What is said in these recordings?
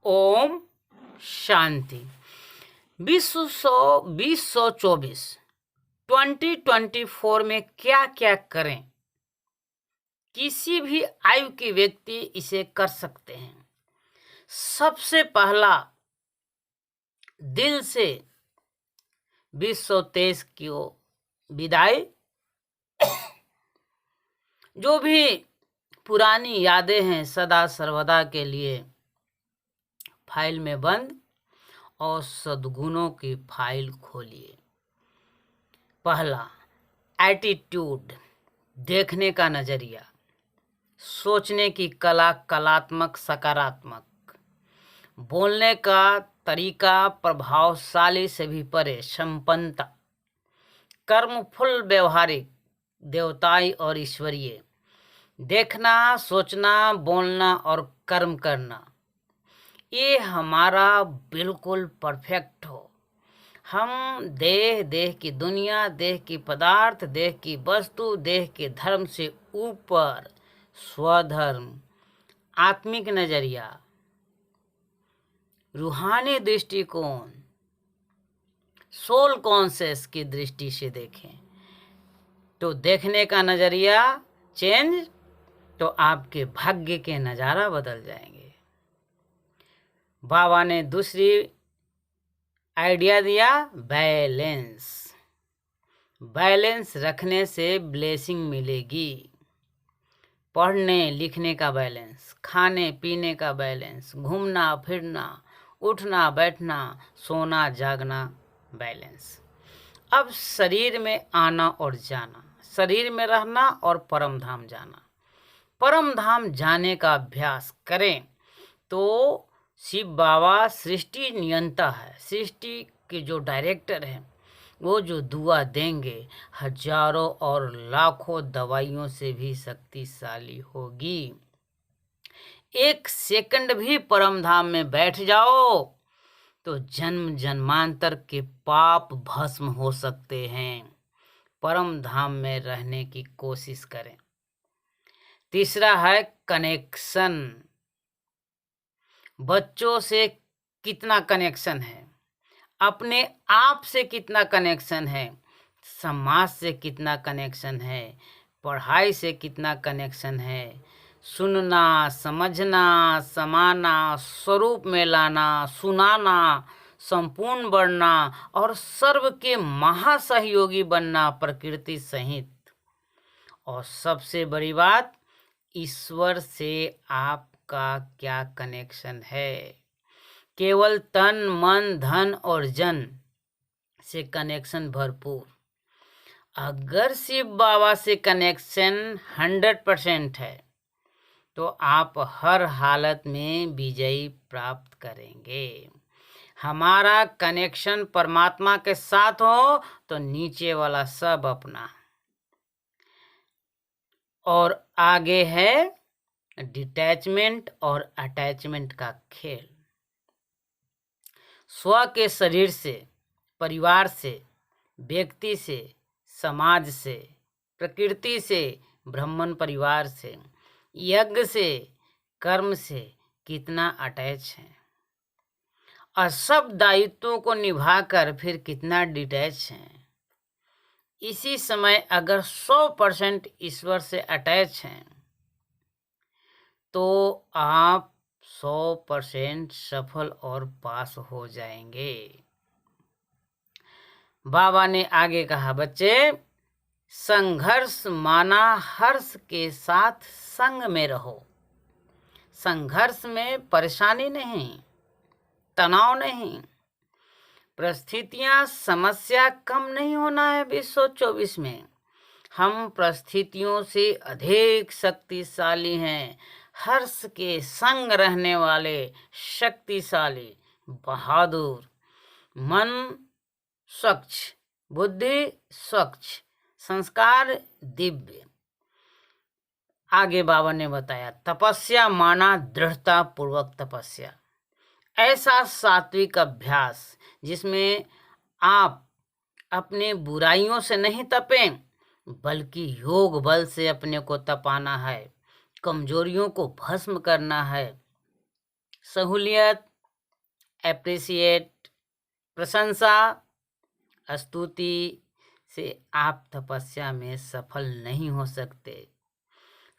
ओम शांति। 2024 2024 में क्या क्या करें? किसी भी आयु के व्यक्ति इसे कर सकते हैं। सबसे पहला, दिल से 2023 की विदाई। जो भी पुरानी यादें हैं सदा सर्वदा के लिए फाइल में बंद और सद्गुणों की फाइल खोलिए। पहला, एटीट्यूड, देखने का नजरिया, सोचने की कला, कलात्मक सकारात्मक, बोलने का तरीका प्रभावशाली से भी परे, संपन्नता, कर्मफुल व्यवहारिक, देवताई और ईश्वरीय, देखना, सोचना, बोलना और कर्म करना, ये हमारा बिल्कुल परफेक्ट हो। हम देह की दुनिया, देह की पदार्थ, देह की वस्तु, देह के धर्म से ऊपर स्वधर्म, आत्मिक नजरिया, रूहानी दृष्टिकोण, सोल कॉन्शियस की दृष्टि से देखें तो देखने का नजरिया चेंज, तो आपके भाग्य के नजारा बदल जाएंगे। बाबा ने दूसरी आइडिया दिया, बैलेंस। बैलेंस रखने से ब्लेसिंग मिलेगी। पढ़ने लिखने का बैलेंस, खाने पीने का बैलेंस, घूमना फिरना, उठना बैठना, सोना जागना, बैलेंस। अब शरीर में आना और जाना, शरीर में रहना और परम धाम जाना। परम धाम जाने का अभ्यास करें तो शिव बाबा सृष्टि नियंता है, सृष्टि के जो डायरेक्टर हैं, वो जो दुआ देंगे हजारों और लाखों दवाइयों से भी शक्तिशाली होगी। एक सेकंड भी परम धाम में बैठ जाओ तो जन्म जन्मांतर के पाप भस्म हो सकते हैं। परम धाम में रहने की कोशिश करें। तीसरा है कनेक्शन। बच्चों से कितना कनेक्शन है, अपने आप से कितना कनेक्शन है, समाज से कितना कनेक्शन है, पढ़ाई से कितना कनेक्शन है, सुनना, समझना, समाना, स्वरूप में लाना, सुनाना, संपूर्ण बढ़ना और सर्व के महासहयोगी बनना, प्रकृति सहित। और सबसे बड़ी बात, ईश्वर से आपका क्या कनेक्शन है। केवल तन मन धन और जन से कनेक्शन भरपूर। अगर शिव बाबा से कनेक्शन 100% है तो आप हर हालत में विजयी प्राप्त करेंगे। हमारा कनेक्शन परमात्मा के साथ हो तो नीचे वाला सब अपना। और आगे है डिटैचमेंट और अटैचमेंट का खेल। स्व के शरीर से, परिवार से, व्यक्ति से, समाज से, प्रकृति से, ब्राह्मण परिवार से, यज्ञ से, कर्म से कितना अटैच है और सब दायित्वों को निभाकर फिर कितना डिटैच है। इसी समय अगर 100% ईश्वर से अटैच हैं तो आप 100% सफल और पास हो जाएंगे। बाबा ने आगे कहा, बच्चे, संघर्ष माना हर्ष के साथ संग में रहो। संघर्ष में परेशानी नहीं, तनाव नहीं, परिस्थितियां समस्या कम नहीं होना है। 2024 में हम परिस्थितियों से अधिक शक्तिशाली हैं। हर्ष के संग रहने वाले शक्तिशाली, बहादुर, मन स्वच्छ, बुद्धि स्वच्छ, संस्कार दिव्य। आगे बाबा ने बताया, तपस्या माना दृढ़ता पूर्वक तपस्या। ऐसा सात्विक अभ्यास जिसमें आप अपने बुराइयों से नहीं तपें बल्कि योग बल से अपने को तपाना है, कमजोरियों को भस्म करना है, सहूलियत, एप्रिसिएट, प्रशंसा, स्तुति से आप तपस्या में सफल नहीं हो सकते।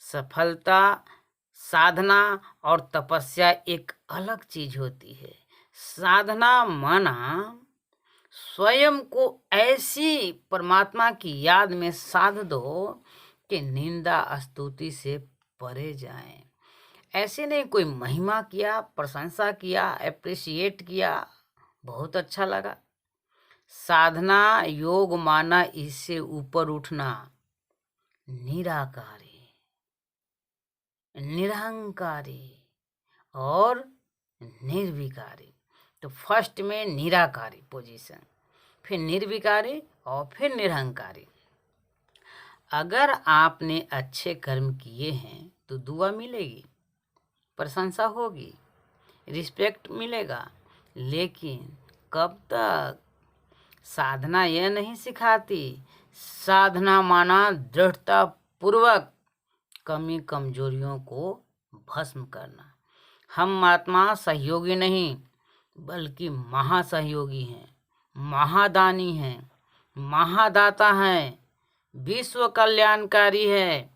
सफलता, साधना और तपस्या एक अलग चीज होती है। साधना माना स्वयं को ऐसी परमात्मा की याद में साध दो कि निंदा स्तुति से परे जाएं। ऐसे नहीं कोई महिमा किया, प्रशंसा किया, एप्रिशिएट किया, बहुत अच्छा लगा। साधना योग माना इससे ऊपर उठना, निराकारी, निरहंकारी और निर्विकारी। तो फर्स्ट में निराकारी पोजीशन, फिर निर्विकारी और फिर निरहंकारी। अगर आपने अच्छे कर्म किए हैं तो दुआ मिलेगी, प्रशंसा होगी, रिस्पेक्ट मिलेगा, लेकिन कब तक? साधना यह नहीं सिखाती। साधना माना दृढ़ता पूर्वक कमी कमजोरियों को भस्म करना। हम आत्मा सहयोगी नहीं बल्कि महासहयोगी हैं, महादानी हैं, महादाता हैं, विश्व कल्याणकारी है।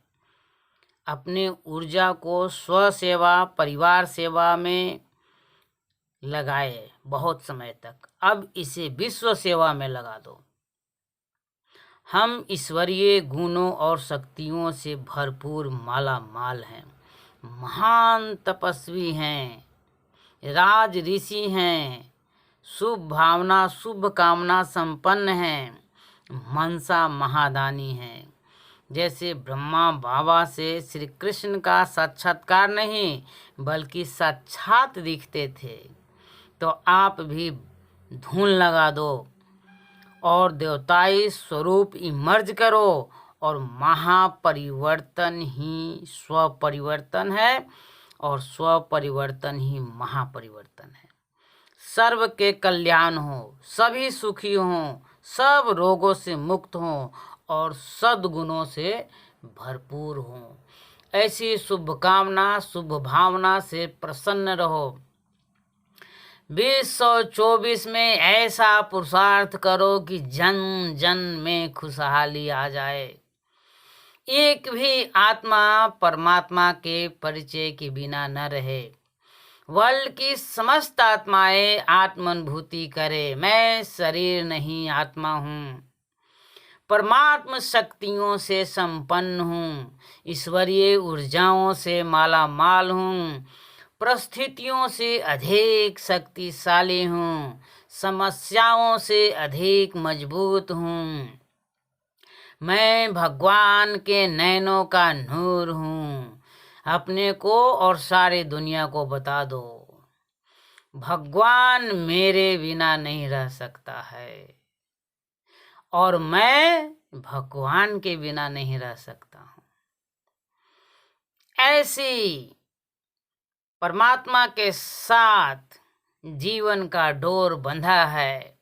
अपने ऊर्जा को स्व सेवा, परिवार सेवा में लगाए बहुत समय तक, अब इसे विश्व सेवा में लगा दो। हम ईश्वरीय गुणों और शक्तियों से भरपूर माला माल हैं, महान तपस्वी हैं, राज ऋषि हैं, शुभ भावना शुभ कामना संपन्न हैं, मनसा महादानी हैं। जैसे ब्रह्मा बाबा से श्री कृष्ण का साक्षात्कार नहीं बल्कि साक्षात दिखते थे, तो आप भी धून लगा दो और देवताई स्वरूप इमर्ज करो। और महापरिवर्तन ही स्वपरिवर्तन है और स्वपरिवर्तन ही महापरिवर्तन है। सर्व के कल्याण हो, सभी सुखी हों, सब रोगों से मुक्त हों और सद्गुणों से भरपूर हों। ऐसी शुभकामना शुभ भावना से प्रसन्न रहो। 2024 में ऐसा पुरुषार्थ करो कि जन जन में खुशहाली आ जाए। एक भी आत्मा परमात्मा के परिचय के बिना न रहे। वर्ल्ड की समस्त आत्माएं आत्मानुभूति करे, मैं शरीर नहीं आत्मा हूँ, परमात्म शक्तियों से संपन्न हूँ, ईश्वरीय ऊर्जाओं से माला माल हूँ, परिस्थितियों से अधिक शक्तिशाली हूँ, समस्याओं से अधिक मजबूत हूँ। मैं भगवान के नैनों का नूर हूँ। अपने को और सारी दुनिया को बता दो, भगवान मेरे बिना नहीं रह सकता है और मैं भगवान के बिना नहीं रह सकता हूँ। ऐसी परमात्मा के साथ जीवन का डोर बंधा है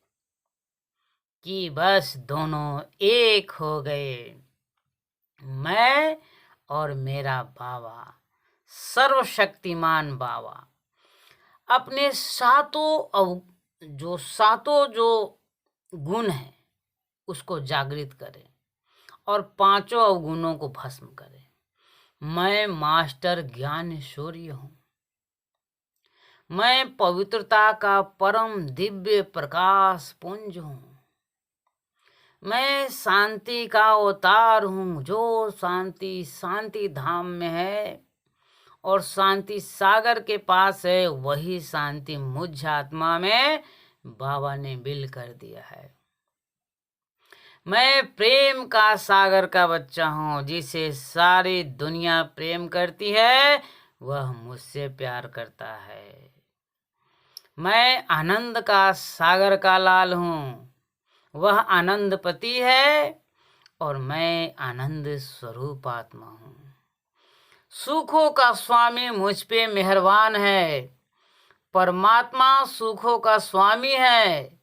कि बस दोनों एक हो गए, मैं और मेरा बाबा, सर्वशक्तिमान बाबा। अपने सातों जो गुण हैं उसको जागृत करें और पांचों अवगुणों को भस्म करें। मैं मास्टर ज्ञान शौर्य हूँ, मैं पवित्रता का परम दिव्य प्रकाश पुंज हूँ, मैं शांति का अवतार हूँ। जो शांति शांति धाम में है और शांति सागर के पास है, वही शांति मुझ आत्मा में बाबा ने विल कर दिया है। मैं प्रेम का सागर का बच्चा हूँ, जिसे सारी दुनिया प्रेम करती है वह मुझसे प्यार करता है। मैं आनंद का सागर का लाल हूँ, वह आनंदपति है और मैं आनंद स्वरूप आत्मा हूँ। सुखों का स्वामी मुझ पे मेहरबान है, परमात्मा सुखों का स्वामी है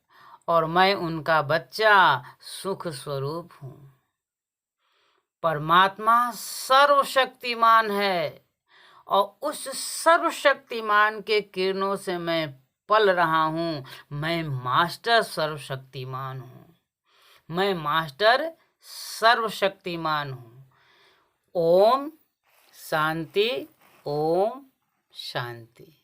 और मैं उनका बच्चा सुख स्वरूप हूँ। परमात्मा सर्वशक्तिमान है और उस सर्वशक्तिमान के किरणों से मैं पल रहा हूँ। मैं मास्टर सर्वशक्तिमान हूँ। मैं मास्टर सर्वशक्तिमान हूँ। ओम शांति। ओम शांति।